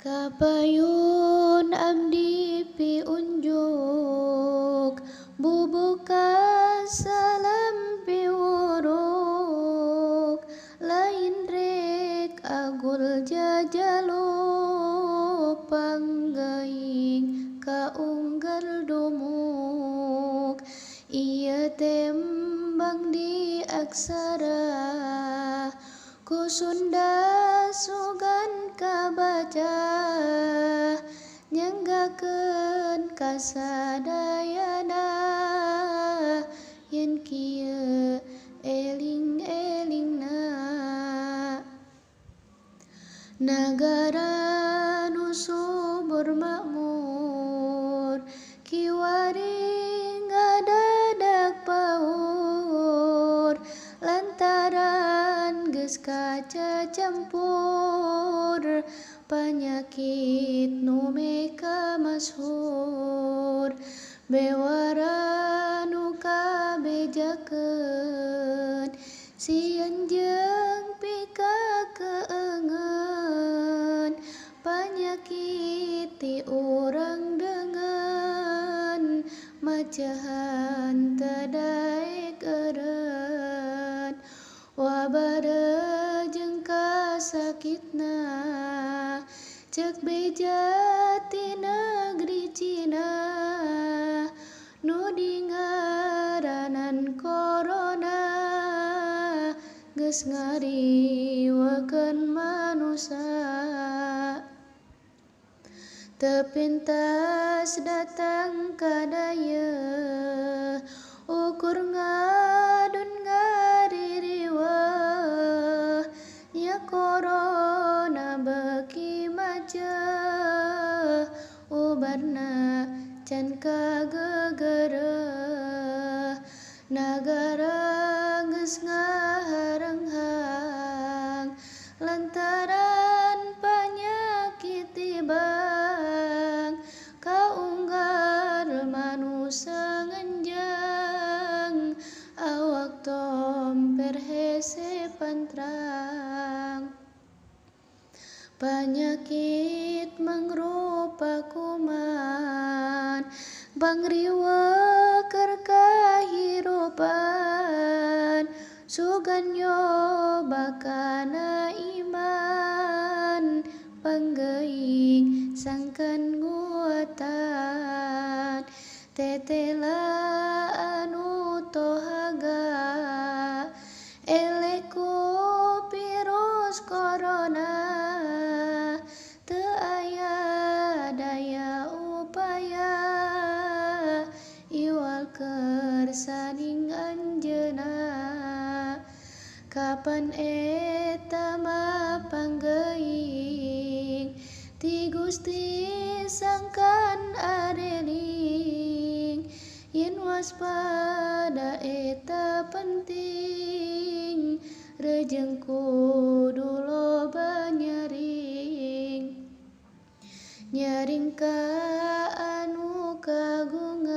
Kapayun abdi piunjuk bubuka salam piwuruk lain rek agul jajalo panggaing kaunggal dumuk ia tembang di aksara ku Sunda sugan kabaca nyanggakeun kasadayana yen kieu eling-elingna nagara nu subur makmur kiwari ngadadak paur lantaran geus kaca campur panyakit nu meka masyhur bewara nu kabejakeun sieun jeung pikakeungeun panyakit ti urang deungeun macahan teu daek eureun wabada jeung kasakitna ceuk beja ti negeri Cina nu dingaranan corona geus ngariwekeun manusa teu pintas datang ka dayeuh ukur ngadun ngaririweuh nya corona beuki maceuh ubarna can kagegereuh nagara geus ngaharenghang lantaran panyakit tibang kaunggal manusa ngenjang awak tomper hese pantrang panyakit mangrupa kuman pangriweuh keur kahirupan sugan nyoba kana iman panggeing sangkan nguatan tetela anu tohaga eleku virus corona teu aya daya upaya iwal keur saning anjeunna kapan eta mah panggeing ti Gusti sangkan areling yen waspada eta penting rejeung kudu loba nyaring ka anu kagungan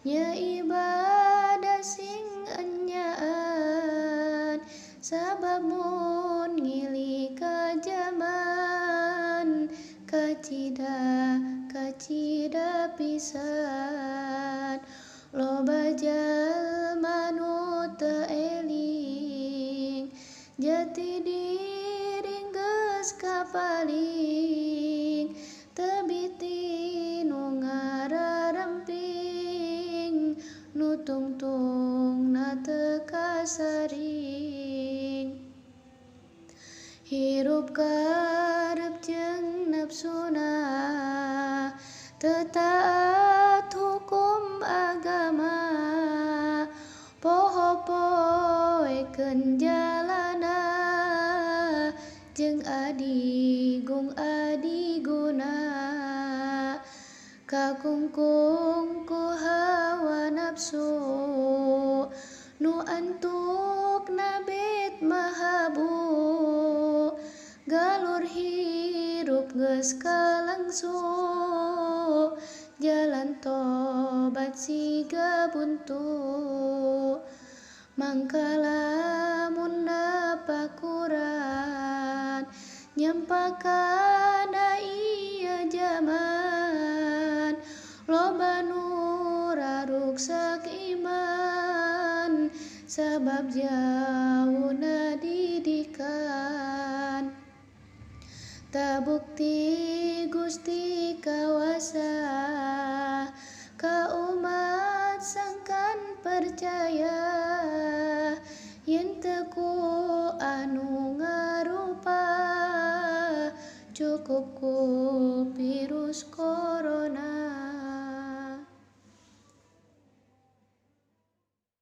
nya ibadah sing enyaan sabab mun ngili ka zaman kacida pisan loba jalma nu teu eling jati diri geus kapaling teu biti nu ngararemping nu tungtungna teu kasaring hirup karep jeung nafsuna teu taat hukum agama poho-poekeun jalana jeung adiguna kakungkung ku hawa nafsu nu antuk nabit mahabu galur hirup geus kalangsu jalan tobat siga buntu mangka lamun napakuran nya nyampakana ieu jaman loba nu raruksak iman sabab jauhna didikan tabukti Gusti kawasa ka umat sangkan percaya yen teu ku anu ngarupa cukup ku